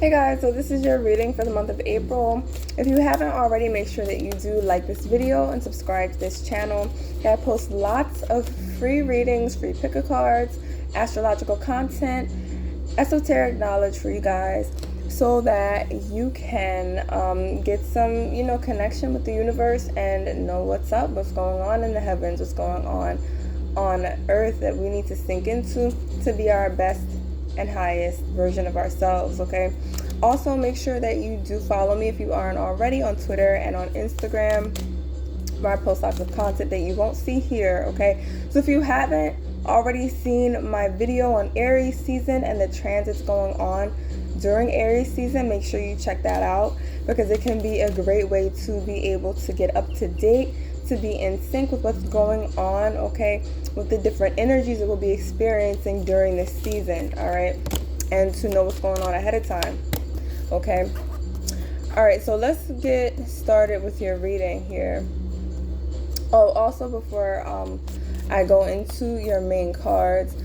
Hey guys, so this is your reading for the month of April. If you haven't already, make sure that you do like this video and subscribe to this channel. I post lots of free readings, free pick a cards, astrological content, esoteric knowledge for you guys so that you can get some, connection with the universe and know what's up, what's going on in the heavens, what's going on earth that we need to sink into to be our best and highest version of ourselves. Okay, also make sure that you do follow me if you aren't already on Twitter and on Instagram, where I post lots of content that you won't see here. Okay, so if you haven't already seen my video on Aries season and the transits going on during Aries season, make sure you check that out, because it can be a great way to be able to get up to date, to be in sync with what's going on, okay, with the different energies that we'll be experiencing during this season, all right, and to know what's going on ahead of time, okay. All right, so let's get started with your reading here. Oh, also before I go into your main cards,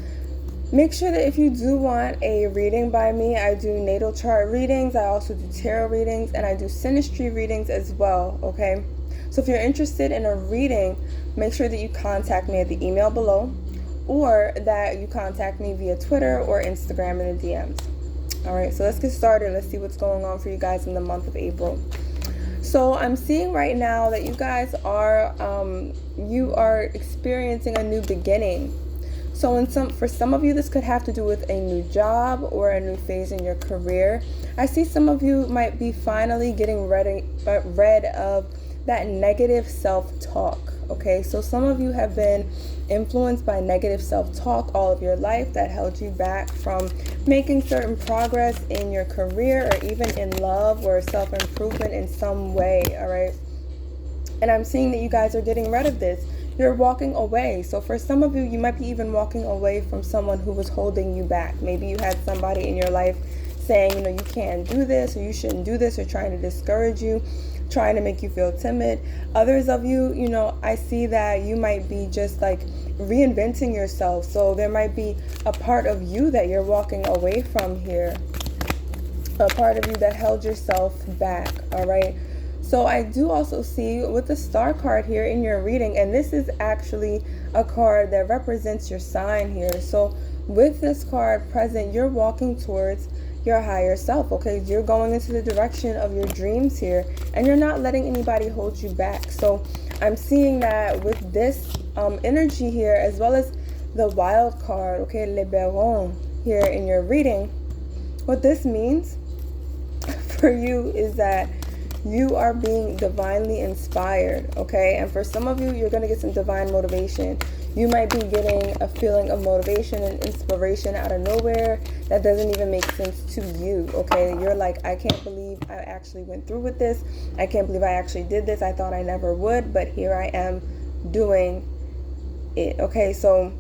make sure that if you do want a reading by me, I do natal chart readings, I also do tarot readings, and I do synastry readings as well, okay? So if you're interested in a reading, make sure that you contact me at the email below, or that you contact me via Twitter or Instagram in the DMs. All right, so let's get started. Let's see what's going on for you guys in the month of April. So I'm seeing right now that you guys are experiencing a new beginning. So for some of you, this could have to do with a new job or a new phase in your career. I see some of you might be finally getting rid of that negative self-talk, okay? So some of you have been influenced by negative self-talk all of your life that held you back from making certain progress in your career or even in love or self-improvement in some way, all right? And I'm seeing that you guys are getting rid of this. You're walking away. So for some of you, you might be even walking away from someone who was holding you back. Maybe you had somebody in your life saying, you can't do this, or you shouldn't do this, or trying to discourage you, trying to make you feel timid. Others of you, I see that you might be just like reinventing yourself. So there might be a part of you that you're walking away from here, a part of you that held yourself back, all right? So I do also see with the star card here in your reading, and this is actually a card that represents your sign here. So with this card present, you're walking towards your higher self, okay? You're going into the direction of your dreams here, and you're not letting anybody hold you back. So I'm seeing that with this energy here, as well as the wild card, okay, Le Baron here in your reading. What this means for you is that you are being divinely inspired, okay? And for some of you, you're going to get some divine motivation. You might be getting a feeling of motivation and inspiration out of nowhere that doesn't even make sense to you, okay? You're like, I can't believe I actually went through with this. I can't believe I actually did this. I thought I never would, but here I am doing it, okay? So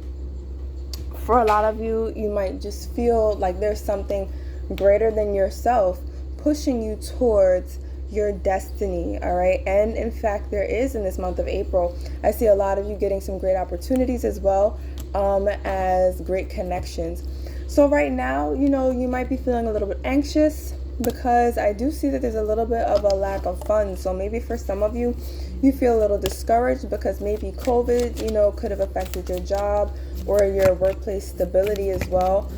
for a lot of you, you might just feel like there's something greater than yourself pushing you towards your destiny, all right? And in fact, there is in this month of April. I see a lot of you getting some great opportunities as well as great connections. So right now, you might be feeling a little bit anxious, because I do see that there's a little bit of a lack of funds. So maybe for some of you, you feel a little discouraged because maybe COVID, could have affected your job or your workplace stability as well.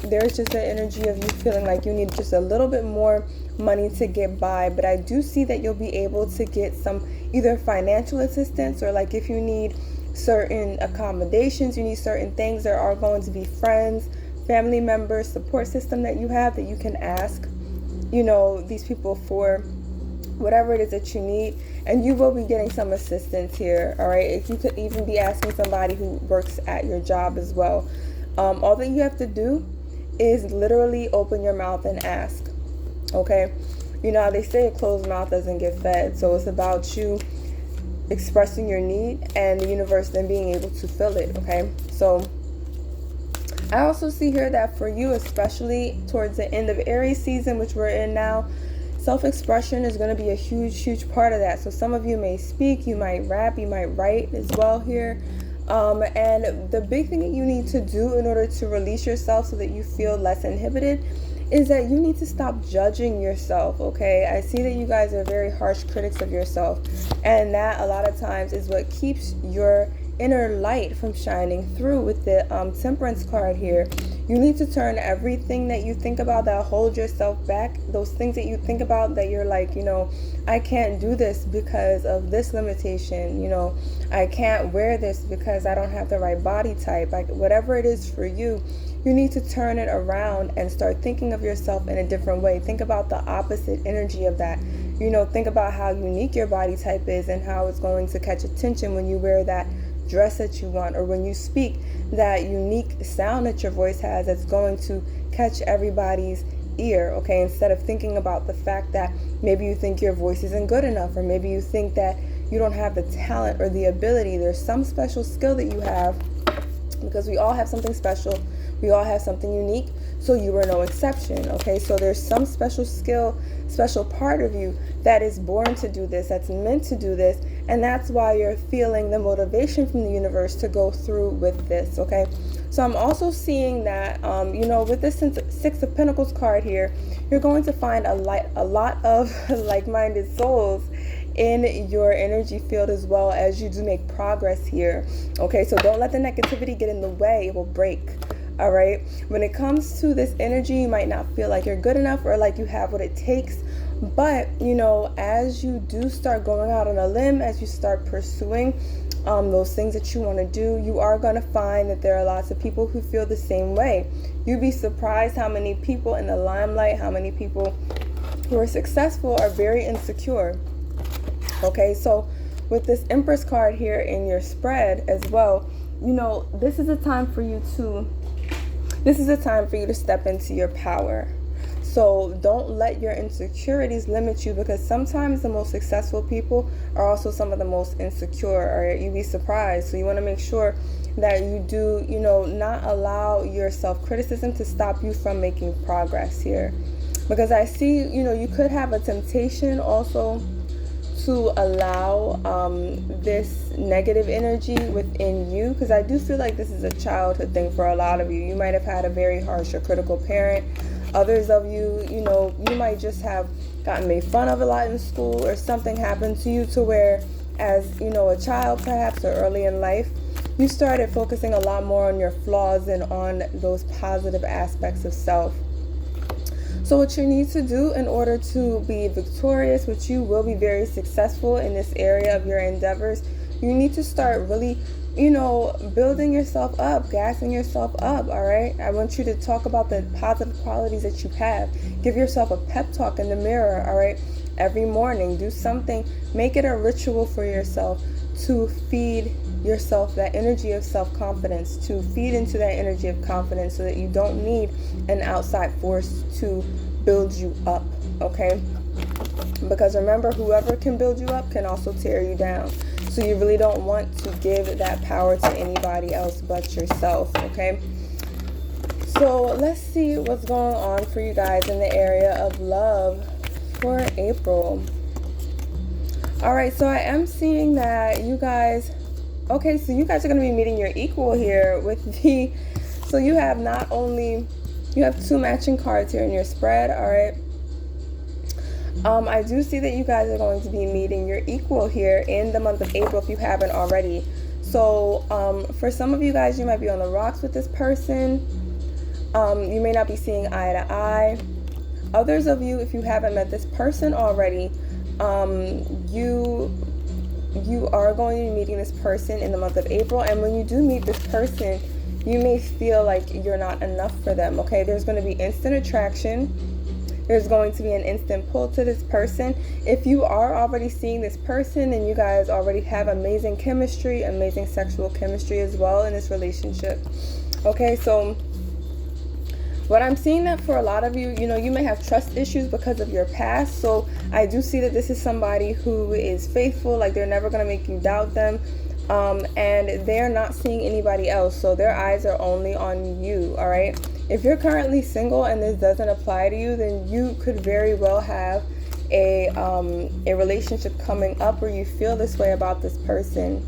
There's just an energy of you feeling like you need just a little bit more money to get by, but I do see that you'll be able to get some either financial assistance, or like if you need certain accommodations, you need certain things, there are going to be friends, family members, support system that you have that you can ask, these people for whatever it is that you need, and you will be getting some assistance here, all right? If you could even be asking somebody who works at your job as well. All that you have to do is literally open your mouth and ask, okay? They say a closed mouth doesn't get fed, so it's about you expressing your need and the universe then being able to fill it, okay? So I also see here that for you, especially towards the end of Aries season, which we're in now, self-expression is going to be a huge part of that. So some of you may speak, you might rap, you might write as well here. And the big thing that you need to do in order to release yourself so that you feel less inhibited is that you need to stop judging yourself, okay? I see that you guys are very harsh critics of yourself, and that a lot of times is what keeps your inner light from shining through with the Temperance card here. You need to turn everything that you think about that hold yourself back, those things that you think about that you're like, I can't do this because of this limitation, I can't wear this because I don't have the right body type, like whatever it is for you. You need to turn it around and start thinking of yourself in a different way. Think about the opposite energy of that. Think about how unique your body type is and how it's going to catch attention when you wear that dress that you want, or when you speak that unique sound that your voice has that's going to catch everybody's ear, okay? Instead of thinking about the fact that maybe you think your voice isn't good enough, or maybe you think that you don't have the talent or the ability. There's some special skill that you have, because we all have something special. We all have something unique, so you are no exception, okay? So there's some special skill, special part of you that is born to do this, that's meant to do this, and that's why you're feeling the motivation from the universe to go through with this, okay? So I'm also seeing that, with this Six of Pentacles card here, you're going to find a lot of like-minded souls in your energy field, as well as you do make progress here, okay? So don't let the negativity get in the way. It will break. All right. When it comes to this energy, you might not feel like you're good enough or like you have what it takes. But, as you do start going out on a limb, as you start pursuing those things that you want to do, you are going to find that there are lots of people who feel the same way. You'd be surprised how many people in the limelight, how many people who are successful are very insecure. Okay. So with this Empress card here in your spread as well, this is a time for you to step into your power. So don't let your insecurities limit you, because sometimes the most successful people are also some of the most insecure, or you'd be surprised. So you want to make sure that you do, not allow your self-criticism to stop you from making progress here. Because I see, you could have a temptation also to allow this negative energy within you, because I do feel like this is a childhood thing for a lot of you. You might have had a very harsh or critical parent. Others of you, you might just have gotten made fun of a lot in school, or something happened to you to where, as a child perhaps, or early in life, you started focusing a lot more on your flaws and on those positive aspects of self. So what you need to do in order to be victorious, which you will be very successful in this area of your endeavors, you need to start really, building yourself up, gassing yourself up, all right? I want you to talk about the positive qualities that you have. Give yourself a pep talk in the mirror, all right? Every morning, do something. Make it a ritual for yourself to feed yourself that energy of self-confidence, to feed into that energy of confidence, so that you don't need an outside force to build you up, okay? Because remember, whoever can build you up can also tear you down. So you really don't want to give that power to anybody else but yourself, okay? So let's see what's going on for you guys in the area of love for April. All right, so I am seeing that you guys, okay, so you guys are going to be meeting your equal here with the, so you have not only, you have two matching cards here in your spread, all right? I do see that you guys are going to be meeting your equal here in the month of April if you haven't already. So for some of you guys, you might be on the rocks with this person. You may not be seeing eye to eye. Others of you, if you haven't met this person already, you are going to be meeting this person in the month of April. And when you do meet this person, you may feel like you're not enough for them, okay? There's going to be instant attraction. There's going to be an instant pull to this person. If you are already seeing this person and you guys already have amazing chemistry, amazing sexual chemistry as well in this relationship. Okay, so what I'm seeing that for a lot of you, you may have trust issues because of your past. So I do see that this is somebody who is faithful, like they're never going to make you doubt them. And they're not seeing anybody else. So their eyes are only on you, all right? If you're currently single and this doesn't apply to you, then you could very well have a relationship coming up where you feel this way about this person.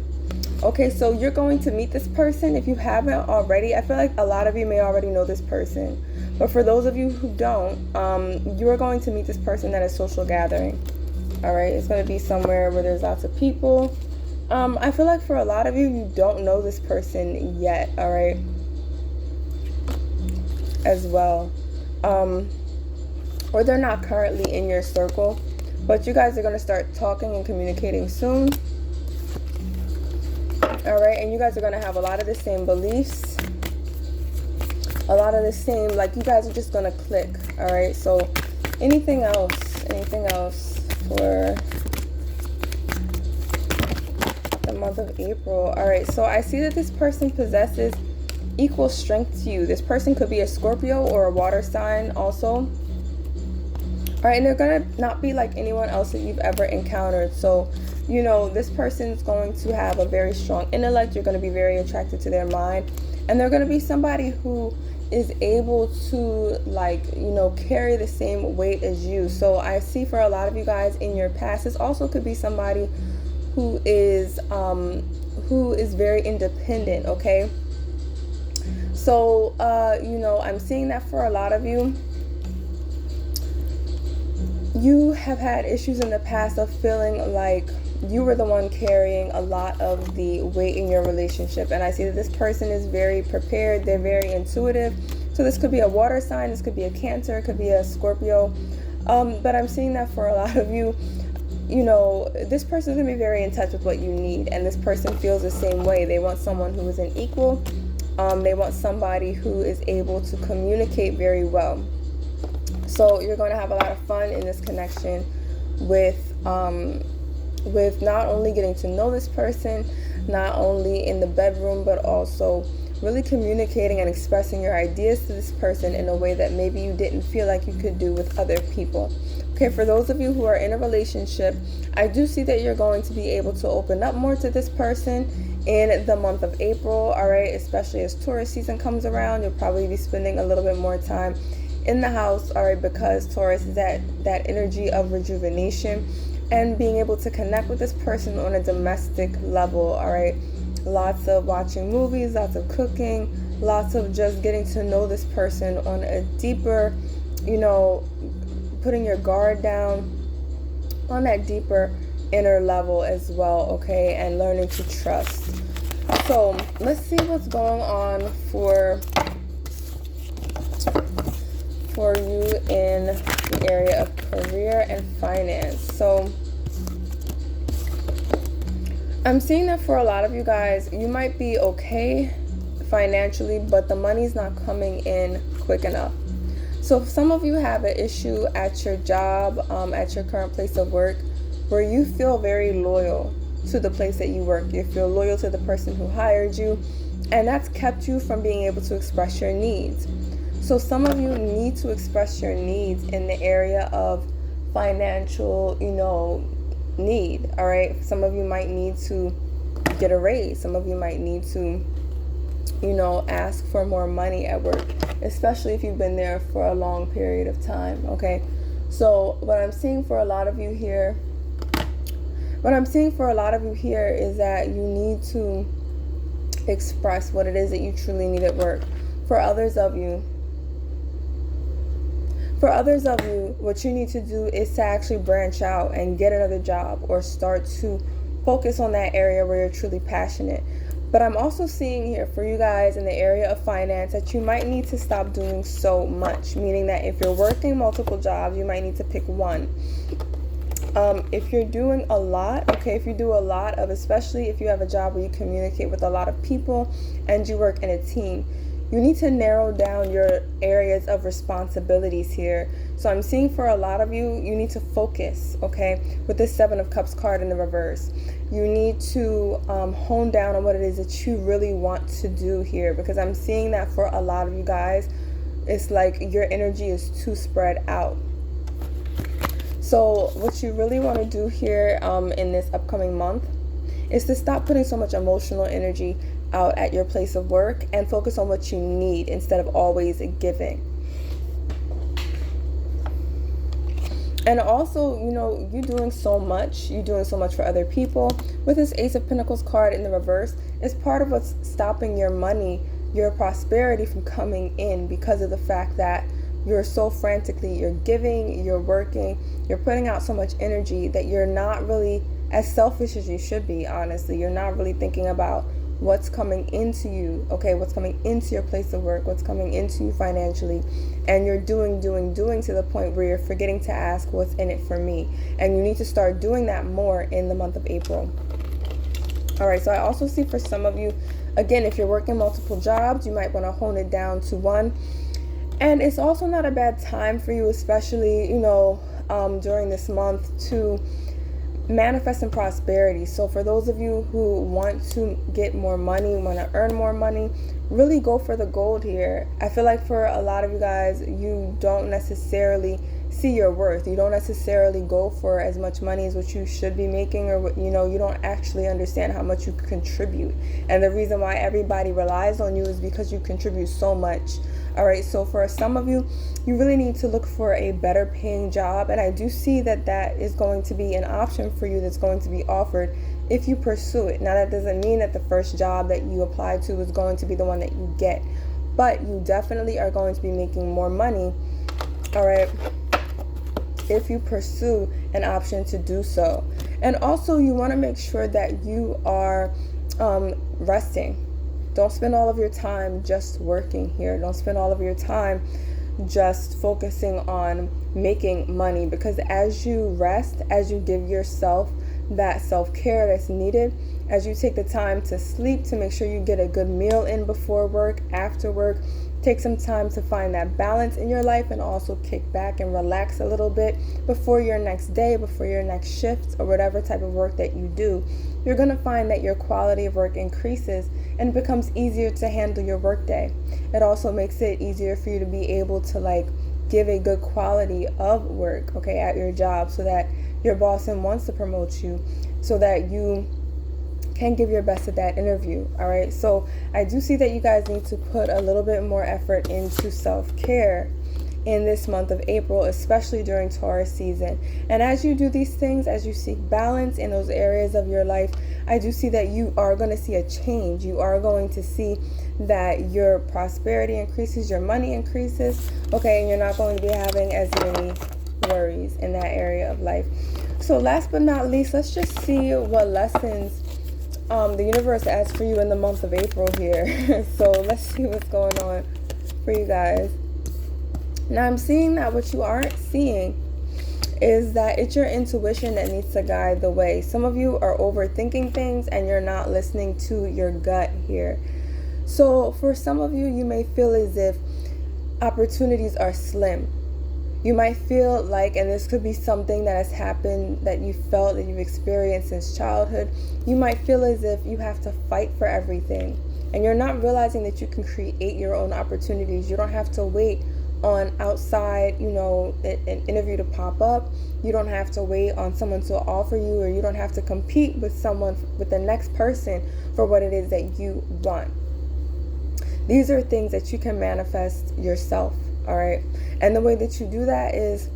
Okay, so you're going to meet this person. If you haven't already, I feel like a lot of you may already know this person. But for those of you who don't, you are going to meet this person at a social gathering. All right, it's going to be somewhere where there's lots of people. I feel like for a lot of you, you don't know this person yet. All right, as well. Or they're not currently in your circle, but you guys are going to start talking and communicating soon. All right, and you guys are going to have a lot of the same beliefs, a lot of the same, like you guys are just going to click. All right, so anything else for the month of April? All right, so I see that this person possesses equal strength to you. This person could be a Scorpio or a water sign also. All right, and they're gonna not be like anyone else that you've ever encountered. So, you know, this person's going to have a very strong intellect. You're going to be very attracted to their mind, and they're going to be somebody who is able to, like, you know, carry the same weight as you. So I see for a lot of you guys in your past, this also could be somebody who is very independent. Okay, so you know, I'm seeing that for a lot of you, you have had issues in the past of feeling like you were the one carrying a lot of the weight in your relationship. And I see that this person is very prepared. They're very intuitive. So this could be a water sign. This could be a Cancer. It could be a Scorpio. But I'm seeing that for a lot of you, you know, this person is going to be very in touch with what you need. And this person feels the same way. They want someone who is an equal. They want somebody who is able to communicate very well. So you're going to have a lot of fun in this connection with not only getting to know this person, not only in the bedroom, but also really communicating and expressing your ideas to this person in a way that maybe you didn't feel like you could do with other people. Okay, for those of you who are in a relationship, I do see that you're going to be able to open up more to this person in the month of April. All right, especially as Taurus season comes around, you'll probably be spending a little bit more time in the house, all right, because Taurus is that energy of rejuvenation and being able to connect with this person on a domestic level. All right, lots of watching movies, lots of cooking, lots of just getting to know this person on a deeper, you know, putting your guard down on that deeper inner level as well. Okay, and learning to trust. So let's see what's going on for you in the area of career and finance. So I'm seeing that for a lot of you guys, you might be okay financially, but the money's not coming in quick enough. So if some of you have an issue at your job, at your current place of work, where you feel very loyal to the place that you work, you feel loyal to the person who hired you, and that's kept you from being able to express your needs. So some of you need to express your needs in the area of financial, you know, need. All right. Some of you might need to get a raise. Some of you might need to, you know, ask for more money at work, especially if you've been there for a long period of time. Okay. So what I'm seeing for a lot of you here, is that you need to express what it is that you truly need at work. For others of you, what you need to do is to actually branch out and get another job or start to focus on that area where you're truly passionate. But I'm also seeing here for you guys in the area of finance that you might need to stop doing so much, meaning that if you're working multiple jobs, you might need to pick one. If you're doing a lot, okay, if you do a lot of, especially if you have a job where you communicate with a lot of people and you work in a team, you need to narrow down your areas of responsibilities here. So I'm seeing for a lot of you, you need to focus, okay, with this 7 of Cups card in the reverse. You need to hone down on what it is that you really want to do here, because I'm seeing that for a lot of you guys, it's like your energy is too spread out. So what you really want to do here in this upcoming month is to stop putting so much emotional energy out at your place of work and focus on what you need instead of always giving. And also, you know, you're doing so much for other people. With this Ace of Pentacles card in the reverse, it's part of what's stopping your money your prosperity from coming in because of the fact that you're so frantically, you're giving, you're working, you're putting out so much energy that you're not really as selfish as you should be, honestly. You're not really thinking about what's coming into you, okay, what's coming into your place of work, what's coming into you financially, and you're doing to the point where you're forgetting to ask what's in it for me. And you need to start doing that more in the month of April. All right, so I also see for some of you, again, if you're working multiple jobs, you might want to hone it down to one. And it's also not a bad time for you, especially, during this month, to manifest in prosperity. So for those of you who want to get more money, want to earn more money, really go for the gold here. I feel like for a lot of you guys, you don't necessarily see your worth. You don't necessarily go for as much money as what you should be making, or what, you don't actually understand how much you contribute. And the reason why everybody relies on you is because you contribute so much. All right, so for some of you, you really need to look for a better paying job. And I do see that that is going to be an option for you that's going to be offered if you pursue it. Now, that doesn't mean that the first job that you apply to is going to be the one that you get, but you definitely are going to be making more money, all right, if you pursue an option to do so. And also, you want to make sure that you are resting. Don't spend all of your time just working here. Don't spend all of your time just focusing on making money, because as you rest, as you give yourself that self-care that's needed, as you take the time to sleep, to make sure you get a good meal in before work, after work, take some time to find that balance in your life, and also kick back and relax a little bit before your next day, before your next shift, or whatever type of work that you do, you're going to find that your quality of work increases and it becomes easier to handle your work day. It also makes it easier for you to be able to give a good quality of work, okay, at your job, so that your boss wants to promote you, so that you can give your best at that interview. All right, so I do see that you guys need to put a little bit more effort into self-care in this month of April, especially during Taurus season. And as you do these things, as you seek balance in those areas of your life, I do see that you are going to see a change. You are going to see that your prosperity increases, your money increases, okay, and you're not going to be having as many worries in that area of life. So last but not least, let's just see what lessons the universe has for you in the month of April here. So let's see what's going on for you guys. Now, I'm seeing that what you aren't seeing is that it's your intuition that needs to guide the way. Some of you are overthinking things and you're not listening to your gut here. So for some of you, you may feel as if opportunities are slim. You might feel like, and this could be something that has happened, that you felt, that you've experienced since childhood, you might feel as if you have to fight for everything. And you're not realizing that you can create your own opportunities. You don't have to wait on outside, an interview to pop up. You don't have to wait on someone to offer you, or you don't have to compete with the next person for what it is that you want. These are things that you can manifest yourself, all right? And the way that you do that is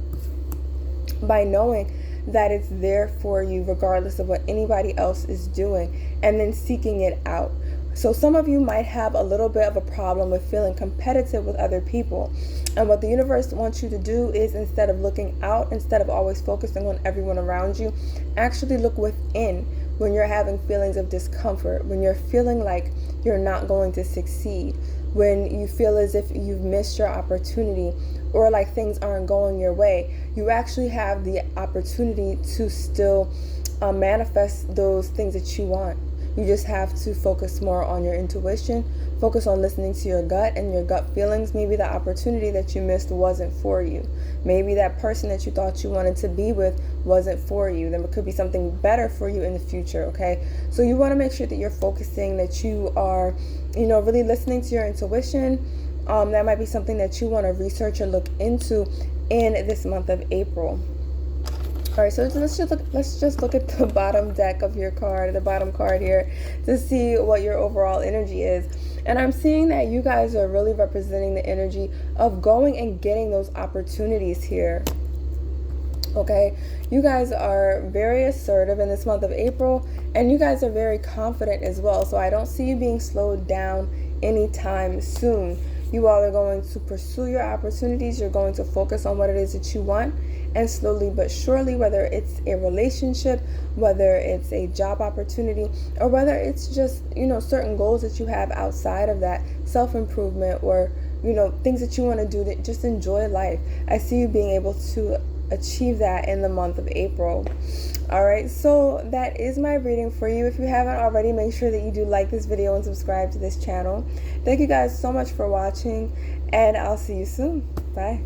by knowing that it's there for you regardless of what anybody else is doing, and then seeking it out. So some of you might have a little bit of a problem with feeling competitive with other people. And what the universe wants you to do is, instead of looking out, instead of always focusing on everyone around you, actually look within when you're having feelings of discomfort, when you're feeling like you're not going to succeed, when you feel as if you've missed your opportunity, or like things aren't going your way. You actually have the opportunity to still manifest those things that you want. You just have to focus more on your intuition, focus on listening to your gut and your gut feelings. Maybe the opportunity that you missed wasn't for you. Maybe that person that you thought you wanted to be with wasn't for you. Then it could be something better for you in the future, okay? So you want to make sure that you're focusing, that you are, really listening to your intuition. That might be something that you want to research or look into in this month of April. All right, so let's just look at the bottom deck of your card, the bottom card here, to see what your overall energy is. And I'm seeing that you guys are really representing the energy of going and getting those opportunities here. Okay, you guys are very assertive in this month of April, and you guys are very confident as well. So I don't see you being slowed down anytime soon. You all are going to pursue your opportunities. You're going to focus on what it is that you want, and slowly but surely, whether it's a relationship, whether it's a job opportunity, or whether it's just, certain goals that you have outside of that, self-improvement, or things that you want to do, that just enjoy life. I see you being able to achieve that in the month of April. All right, so that is my reading for you. If you haven't already, make sure that you do like this video and subscribe to this channel. Thank you guys so much for watching, and I'll see you soon. Bye.